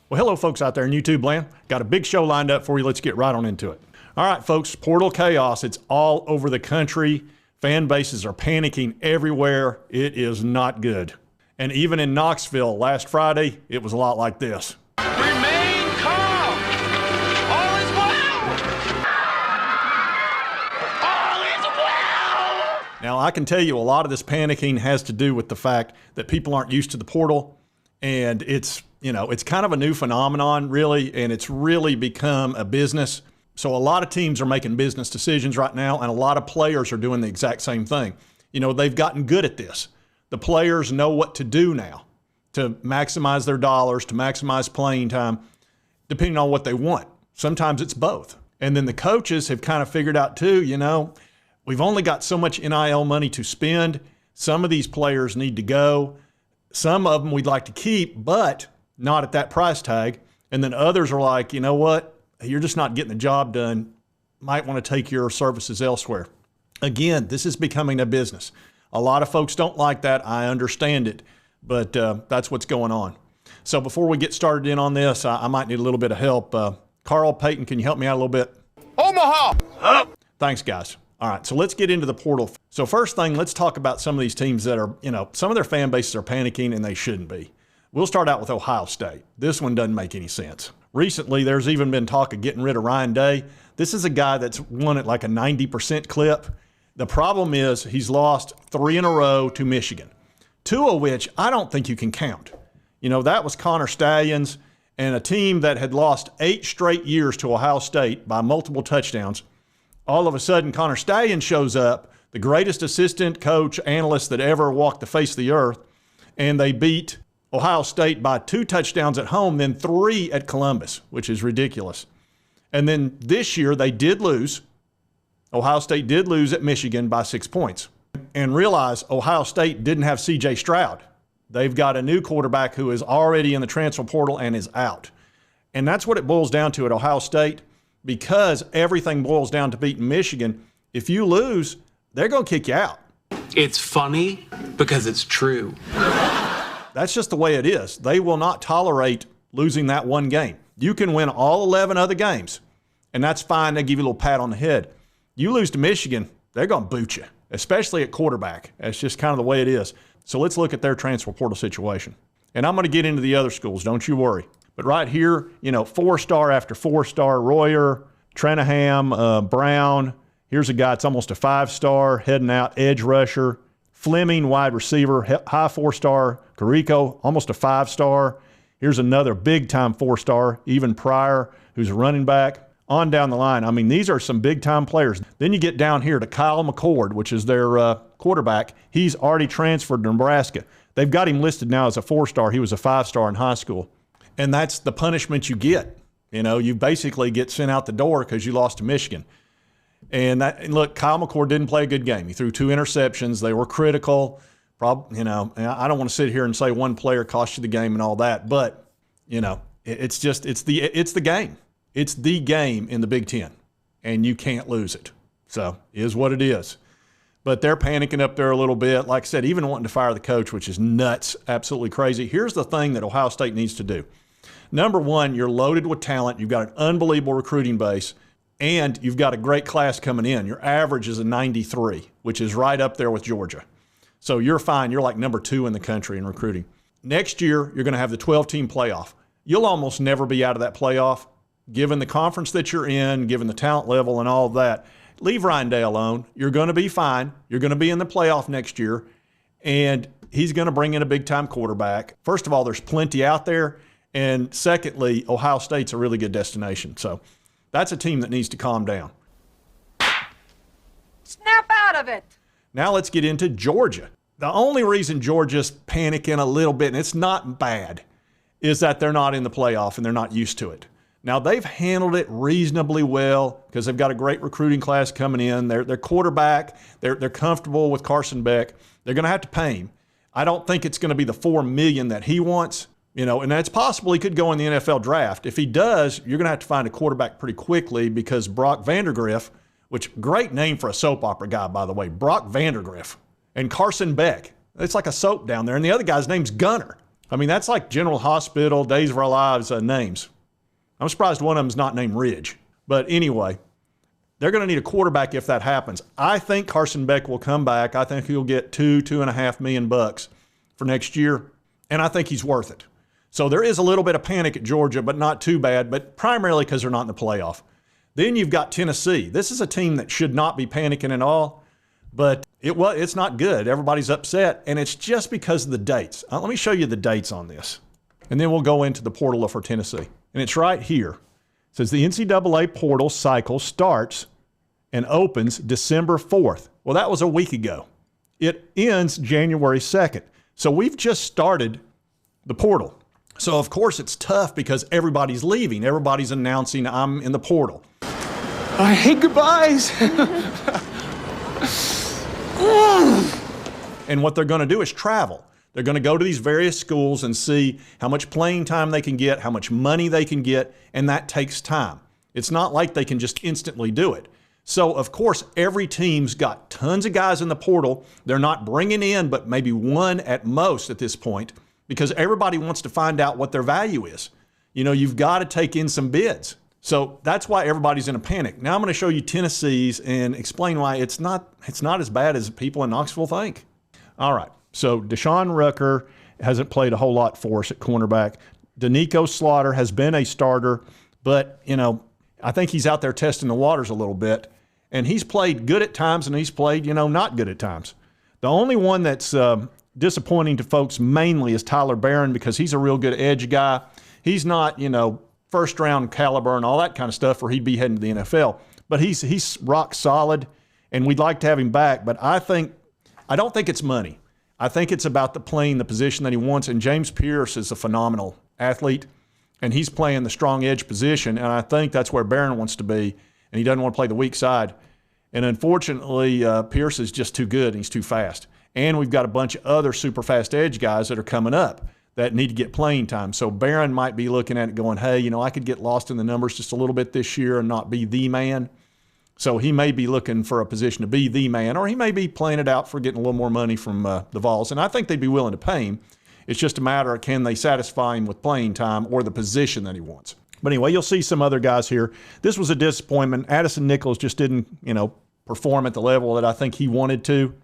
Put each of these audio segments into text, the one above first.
Well, hello, folks out there in YouTube land. Got a big show lined up for you. Let's get right on into it. All right, folks, portal chaos. It's all over the country. Fan bases are panicking everywhere. It is not good. And even in Knoxville last Friday, it was a lot like this. Remain calm. All is well. All is well. Now, I can tell you a lot of this panicking has to do with the fact that people aren't used to the portal. And it's kind of a new phenomenon, really, and it's really become a business. So a lot of teams are making business decisions right now, and a lot of players are doing the exact same thing. They've gotten good at this. The players know what to do now to maximize their dollars, to maximize playing time, depending on what they want. Sometimes it's both. And then the coaches have kind of figured out too, we've only got so much NIL money to spend. Some of these players need to go. Some of them we'd like to keep, but not at that price tag. And then others are like, you know what? You're just not getting the job done. Might want to take your services elsewhere. Again, this is becoming a business. A lot of folks don't like that. I understand it, but that's what's going on. So before we get started in on this, I might need a little bit of help. Carl, Peyton, can you help me out a little bit? Omaha. Up. Thanks, guys. All right, so let's get into the portal. So first thing, let's talk about some of these teams that are, some of their fan bases are panicking and they shouldn't be. We'll start out with Ohio State. This one doesn't make any sense. Recently, there's even been talk of getting rid of Ryan Day. This is a guy that's won at like a 90% clip. The problem is he's lost 3 in a row to Michigan, 2 of which I don't think you can count. That was Connor Stallions and a team that had lost 8 straight years to Ohio State by multiple touchdowns. All of a sudden, Connor Stallions shows up, the greatest assistant coach analyst that ever walked the face of the earth, and they beat Ohio State by 2 touchdowns at home, then 3 at Columbus, which is ridiculous. And then this year they did lose. Ohio State did lose at Michigan by 6 points. And realize Ohio State didn't have C.J. Stroud. They've got a new quarterback who is already in the transfer portal and is out. And that's what it boils down to at Ohio State, because everything boils down to beating Michigan. If you lose, they're going to kick you out. It's funny because it's true. That's just the way it is. They will not tolerate losing that one game. You can win all 11 other games, and that's fine. They give you a little pat on the head. You lose to Michigan, they're going to boot you, especially at quarterback. That's just kind of the way it is. So let's look at their transfer portal situation. And I'm going to get into the other schools, don't you worry. But right here, 4-star after 4-star, Royer, Treneham, Brown. Here's a guy that's almost a 5-star, heading out, edge rusher. Fleming, wide receiver, high 4-star. Carrico, almost a 5-star. Here's another big-time 4-star, even Pryor, who's a running back. On down the line. I mean, these are some big-time players. Then you get down here to Kyle McCord, which is their quarterback. He's already transferred to Nebraska. They've got him listed now as a 4-star. He was a 5-star in high school. And that's the punishment you get. You basically get sent out the door because you lost to Michigan. And look, Kyle McCord didn't play a good game. He threw 2 interceptions. They were critical. I don't want to sit here and say one player cost you the game and all that, but it's the game. It's the game in the Big Ten, and you can't lose it. So it is what it is. But they're panicking up there a little bit. Like I said, even wanting to fire the coach, which is nuts, absolutely crazy. Here's the thing that Ohio State needs to do. Number one, you're loaded with talent. You've got an unbelievable recruiting base, and you've got a great class coming in. Your average is a 93, which is right up there with Georgia. So you're fine. You're like number 2 in the country in recruiting. Next year, you're going to have the 12-team playoff. You'll almost never be out of that playoff, given the conference that you're in, given the talent level and all of that. Leave Ryan Day alone. You're going to be fine. You're going to be in the playoff next year, and he's going to bring in a big-time quarterback. First of all, there's plenty out there, and secondly, Ohio State's a really good destination. So that's a team that needs to calm down. Snap out of it. Now let's get into Georgia. The only reason Georgia's panicking a little bit, and it's not bad, is that they're not in the playoff and they're not used to it. Now, they've handled it reasonably well because they've got a great recruiting class coming in. Their quarterback, they're comfortable with CARSON BECK. They're going to have to pay him. I don't think it's going to be the $4 million that he wants, and that's possible he could go in the NFL draft. If he does, you're going to have to find a quarterback pretty quickly because Brock Vandergriff, which great name for a soap opera guy, by the way, Brock Vandergriff, and CARSON BECK. It's like a soap down there, and the other guy's name's Gunner. I mean, that's like General Hospital, Days of Our Lives names. I'm surprised one of them's not named Ridge. But anyway, they're going to need a quarterback if that happens. I think Carson Beck will come back. I think he'll get $2.5 million for next year, and I think he's worth it. So there is a little bit of panic at Georgia, but not too bad, but primarily because they're not in the playoff. Then you've got Tennessee. This is a team that should not be panicking at all, but it's not good. Everybody's upset, and it's just because of the dates. Let me show you the dates on this, and then we'll go into the portal for Tennessee. And it's right here. It says the NCAA portal cycle starts and opens December 4th. Well, that was a week ago. It ends January 2nd. So we've just started the portal. So, of course, it's tough because everybody's leaving. Everybody's announcing I'm in the portal. I hate goodbyes. And what they're going to do is travel. They're going to go to these various schools and see how much playing time they can get, how much money they can get, and that takes time. It's not like they can just instantly do it. So, of course, every team's got tons of guys in the portal. They're not bringing in but maybe one at most at this point because everybody wants to find out what their value is. You know, you've got to take in some bids. So that's why everybody's in a panic. Now I'm going to show you Tennessee's and explain why it's not as bad as people in Knoxville think. All right. So Deshaun Rucker hasn't played a whole lot for us at cornerback. Danico Slaughter has been a starter, but, you know, I think he's out there testing the waters a little bit. And he's played good at times and he's played, not good at times. The only one that's disappointing to folks mainly is Tyler Barron because he's a real good edge guy. He's not, first round caliber and all that kind of stuff where he'd be heading to the NFL. But he's rock solid and we'd like to have him back. But I don't think it's money. I think it's about playing the position that he wants. And James Pierce is a phenomenal athlete and he's playing the strong edge position. And I think that's where Barron wants to be. And he doesn't want to play the weak side. And unfortunately, Pierce is just too good and he's too fast. And we've got a bunch of other super fast edge guys that are coming up that need to get playing time. So Barron might be looking at it going, hey, I could get lost in the numbers just a little bit this year and not be the man. So he may be looking for a position to be the man, or he may be playing it out for getting a little more money from the Vols. And I think they'd be willing to pay him. It's just a matter of can they satisfy him with playing time or the position that he wants. But anyway, you'll see some other guys here. This was a disappointment. Addison Nichols just didn't, perform at the level that I think he wanted to.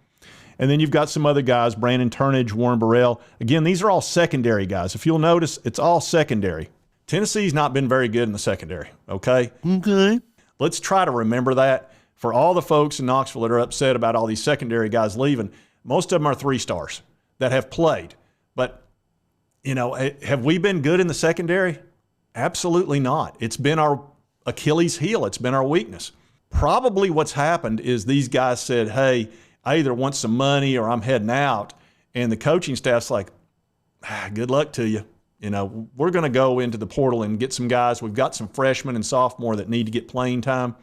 And then you've got some other guys, Brandon Turnage, Warren Burrell. Again, these are all secondary guys. If you'll notice, it's all secondary. Tennessee's not been very good in the secondary, okay? Okay. Let's try to remember that. For all the folks in Knoxville that are upset about all these secondary guys leaving, most of them are 3-stars that have played. But, have we been good in the secondary? Absolutely not. It's been our Achilles heel. It's been our weakness. Probably what's happened is these guys said, hey, I either want some money or I'm heading out. And the coaching staff's like, good luck to you. We're going to go into the portal and get some guys. We've got some freshmen and sophomore that need to get playing time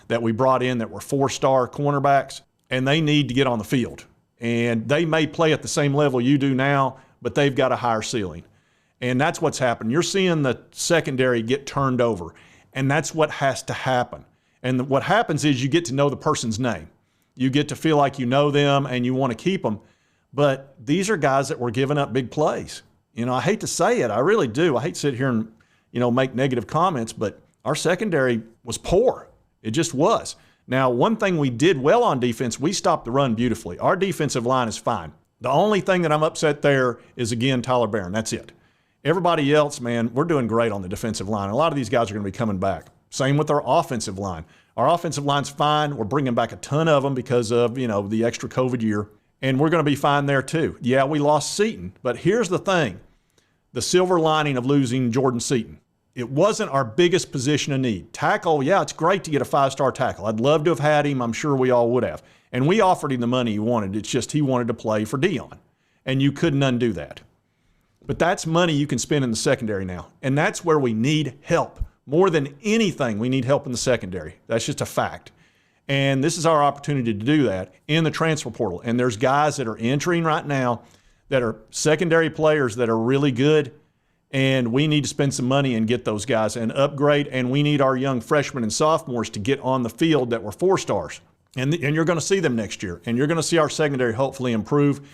that we brought in that were 4-star cornerbacks, and they need to get on the field. And they may play at the same level you do now, but they've got a higher ceiling. And that's what's happened. You're seeing the secondary get turned over, and that's what has to happen. And what happens is you get to know the person's name. You get to feel like you know them and you want to keep them. But these are guys that were giving up big plays. I hate to say it. I really do. I hate to sit here and, make negative comments, but our secondary was poor. It just was. Now, one thing we did well on defense, we stopped the run beautifully. Our defensive line is fine. The only thing that I'm upset there is, again, Tyler Barron. That's it. Everybody else, man, we're doing great on the defensive line. A lot of these guys are going to be coming back. Same with our offensive line. Our offensive line's fine. We're bringing back a ton of them because of, the extra COVID year. And we're going to be fine there too. Yeah, we lost Seaton. But here's the thing. The silver lining of losing Jordan Seaton. It wasn't our biggest position of need. Tackle, yeah, it's great to get a 5-star tackle. I'd love to have had him. I'm sure we all would have. And we offered him the money he wanted. It's just he wanted to play for Dion. And you couldn't undo that. But that's money you can spend in the secondary now. And that's where we need help. More than anything, we need help in the secondary. That's just a fact. And this is our opportunity to do that in the transfer portal. And there's guys that are entering right now that are secondary players that are really good. And we need to spend some money and get those guys and upgrade. And we need our young freshmen and sophomores to get on the field that were 4-stars. And you're going to see them next year. And you're going to see our secondary hopefully improve.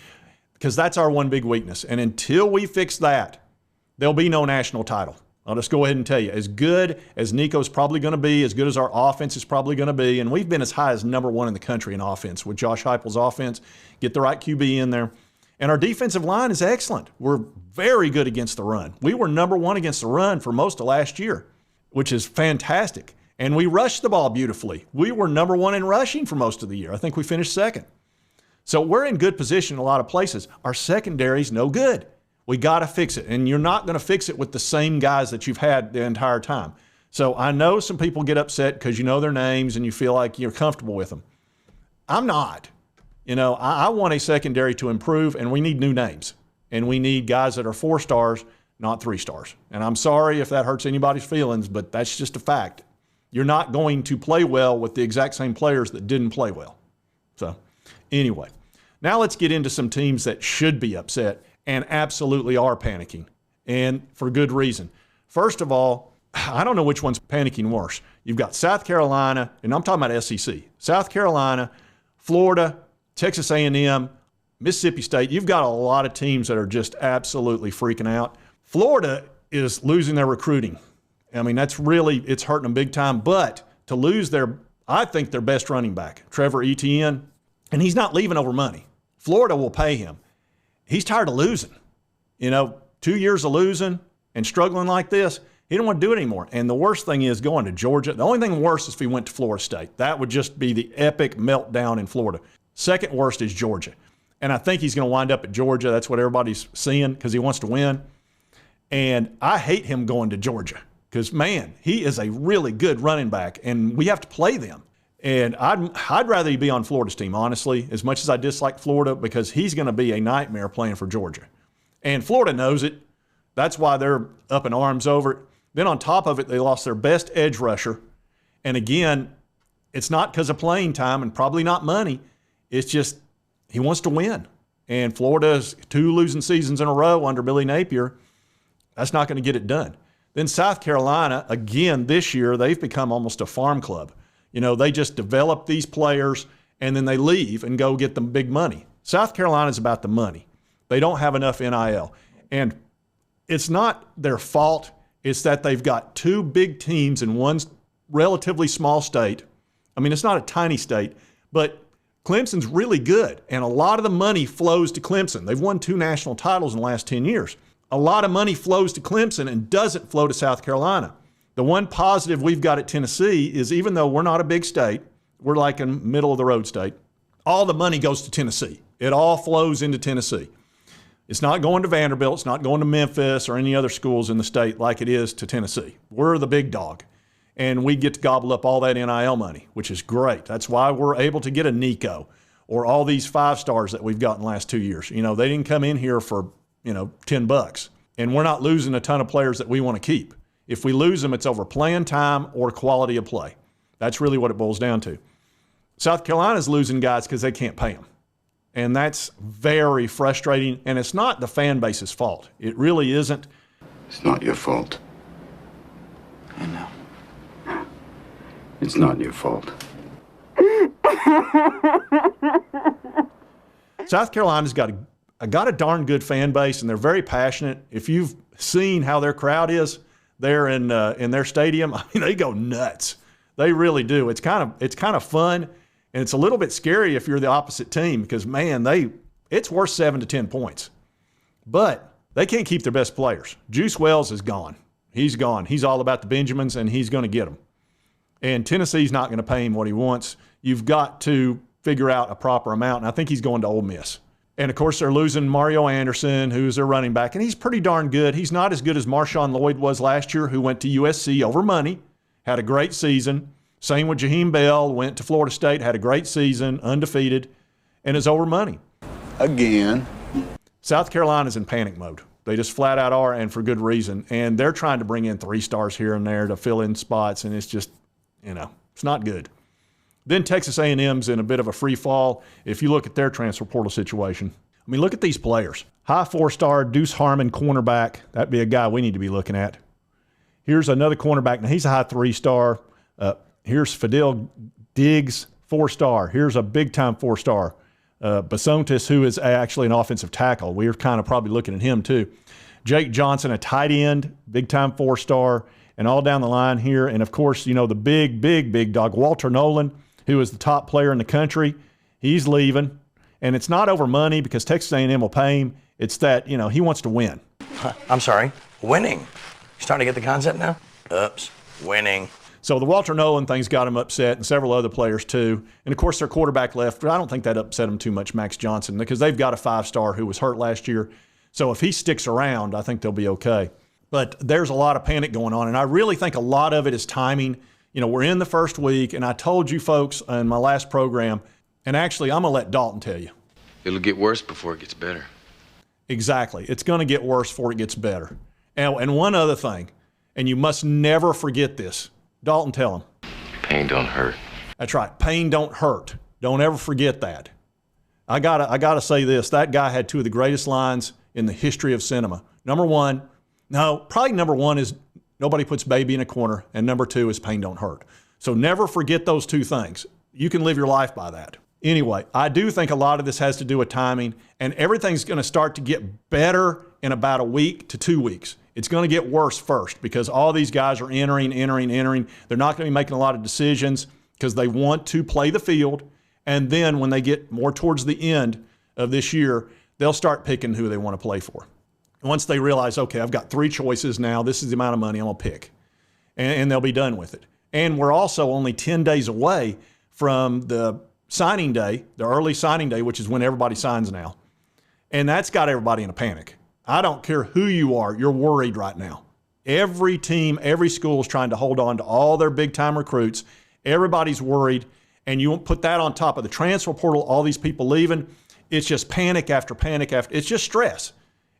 because that's our one big weakness. And until we fix that, there'll be no national title. I'll just go ahead and tell you, as good as Nico's probably going to be, as good as our offense is probably going to be, and we've been as high as number 1 in the country in offense with Josh Heupel's offense, get the right QB in there. And our defensive line is excellent. We're very good against the run. We were number 1 against the run for most of last year, which is fantastic. And we rushed the ball beautifully. We were number 1 in rushing for most of the year. I think we finished 2nd. So we're in good position in a lot of places. Our secondary's no good. We got to fix it. And you're not going to fix it with the same guys that you've had the entire time. So I know some people get upset because you know their names and you feel like you're comfortable with them. I'm not. I want a secondary to improve, and we need new names. And we need guys that are 4 stars, not 3 stars. And I'm sorry if that hurts anybody's feelings, but that's just a fact. You're not going to play well with the exact same players that didn't play well. So anyway, now let's get into some teams that should be upset and absolutely are panicking, and for good reason. First of all, I don't know which one's panicking worse. You've got South Carolina, and I'm talking about SEC. South Carolina, Florida, Texas A&M, Mississippi State. You've got a lot of teams that are just absolutely freaking out. Florida is losing their recruiting. I mean, it's hurting them big time. But to lose I think their best running back, Trevor Etienne, and he's not leaving over money. Florida will pay him. He's tired of losing. 2 years of losing and struggling like this, he don't want to do it anymore. And the worst thing is going to Georgia. The only thing worse is if he went to Florida State. That would just be the epic meltdown in Florida. Second worst is Georgia. And I think he's going to wind up at Georgia. That's what everybody's seeing because he wants to win. And I hate him going to Georgia because, man, he is a really good running back, and we have to play them. And I'd rather he be on Florida's team, honestly, as much as I dislike Florida, because he's going to be a nightmare playing for Georgia. And Florida knows it. That's why they're up in arms over it. Then on top of it, they lost their best edge rusher. And again, it's not because of playing time and probably not money. It's just he wants to win. And Florida's 2 losing seasons in a row under Billy Napier. That's not going to get it done. Then South Carolina, again, this year, they've become almost a farm club. They just develop these players and then they leave and go get them big money. South Carolina's about the money. They don't have enough NIL. And it's not their fault. It's that they've got 2 big teams in one relatively small state. I mean, it's not a tiny state, but Clemson's really good. And a lot of the money flows to Clemson. They've won 2 national titles in the last 10 years. A lot of money flows to Clemson and doesn't flow to South Carolina. The one positive we've got at Tennessee is even though we're not a big state, we're like a middle of the road state, all the money goes to Tennessee. It all flows into Tennessee. It's not going to Vanderbilt. It's not going to Memphis or any other schools in the state like it is to Tennessee. We're the big dog, and we get to gobble up all that NIL money, which is great. That's why we're able to get a Nico or all these 5 stars that we've got in the last 2 years. They didn't come in here for, $10, and we're not losing a ton of players that we want to keep. If we lose them, it's over playing time or quality of play. That's really what it boils down to. South Carolina's losing guys because they can't pay them. And that's very frustrating, and it's not the fan base's fault. It really isn't. It's not your fault. I know. It's not your fault. South Carolina's got a darn good fan base, and they're very passionate. If you've seen how their crowd is there in their stadium, I mean, they go nuts. They really do. It's kind of fun, and it's a little bit scary if you're the opposite team because, man, it's worth 7 to 10 points. But they can't keep their best players. Juice Wells is gone. He's gone. He's all about the Benjamins, and he's going to get them. And Tennessee's not going to pay him what he wants. You've got to figure out a proper amount, and I think he's going to Ole Miss. And, of course, they're losing Mario Anderson, who's their running back, and he's pretty darn good. He's not as good as Marshawn Lloyd was last year, who went to USC over money, had a great season. Same with Jaheim Bell, went to Florida State, had a great season, undefeated, and is over money. Again. South Carolina's in panic mode. They just flat out are, and for good reason. And they're trying to bring in 3 stars here and there to fill in spots, and it's just, it's not good. Then Texas A&M's in a bit of a free fall if you look at their transfer portal situation. I mean, look at these players. High 4-star Deuce Harmon, cornerback. That'd be a guy we need to be looking at. Here's another cornerback. Now, he's a high 3-star. Here's Fidel Diggs, 4-star. Here's a big-time 4-star. Basontis, who is actually an offensive tackle. We're kind of probably looking at him too. Jake Johnson, a tight end, big-time 4-star, and all down the line here. And, of course, you know, the big dog, Walter Nolan, who is the top player in the country. He's leaving. And it's not over money because Texas A&M will pay him. It's that, you know, he wants to win. I'm sorry, winning. You starting to get the concept now? Oops, winning. So the Walter Nolan thing's got him upset, and several other players too. And, of course, their quarterback left. But I don't think that upset him too much, Max Johnson, because they've got a 5-star who was hurt last year. So if he sticks around, I think they'll be okay. But there's a lot of panic going on, and I really think a lot of it is timing. You know, we're in the first week, and I told you folks in my last program, and actually I'm going to let Dalton tell you. It'll get worse before it gets better. Exactly. It's going to get worse before it gets better. And one other thing, and you must never forget this. Dalton, tell him. Pain don't hurt. That's right. Pain don't hurt. Don't ever forget that. I gotta say this. That guy had 2 of the greatest lines in the history of cinema. Number one is nobody puts baby in a corner, and number 2 is pain don't hurt. So never forget those 2 things. You can live your life by that. Anyway, I do think a lot of this has to do with timing, and everything's going to start to get better in about a week to 2 weeks. It's going to get worse first because all these guys are entering. They're not going to be making a lot of decisions because they want to play the field, and then when they get more towards the end of this year, they'll start picking who they want to play for. Once they realize, okay, I've got 3 choices now, this is the amount of money I'm going to pick, and they'll be done with it. And we're also only 10 days away from the signing day, the early signing day, which is when everybody signs now. And that's got everybody in a panic. I don't care who you are, you're worried right now. Every team, every school is trying to hold on to all their big-time recruits. Everybody's worried, and you put that on top of the transfer portal, all these people leaving. It's just panic after panic after. It's just stress.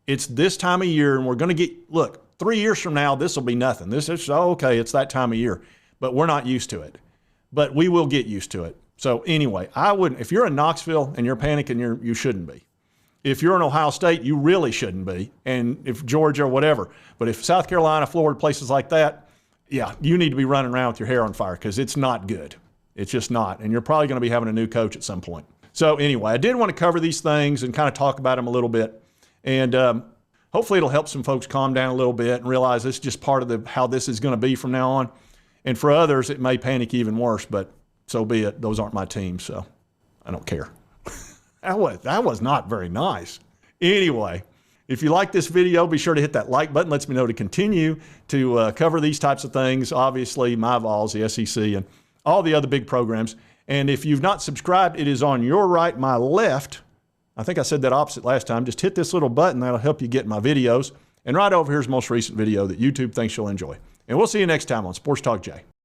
It's this time of year, and we're going to look, 3 years from now, this will be nothing. This is, okay, it's that time of year. But we're not used to it. But we will get used to it. So anyway, I wouldn't, if you're in Knoxville and you're panicking, you shouldn't be. If you're in Ohio State, you really shouldn't be. And if Georgia or whatever. But if South Carolina, Florida, places like that, yeah, you need to be running around with your hair on fire because it's not good. It's just not. And you're probably going to be having a new coach at some point. So anyway, I did want to cover these things and kind of talk about them a little bit. And hopefully it'll help some folks calm down a little bit and realize this is just part of how this is going to be from now on. And for others, it may panic even worse, but so be it. Those aren't my team, so I don't care. That was not very nice. Anyway, if you like this video, be sure to hit that like button. Lets me know to continue to cover these types of things. Obviously, my Vols, the SEC, and all the other big programs. And if you've not subscribed, it is on your right, my left. I think I said that opposite last time. Just hit this little button. That'll help you get my videos. And right over here is the most recent video that YouTube thinks you'll enjoy. And we'll see you next time on Sports Talk Jay.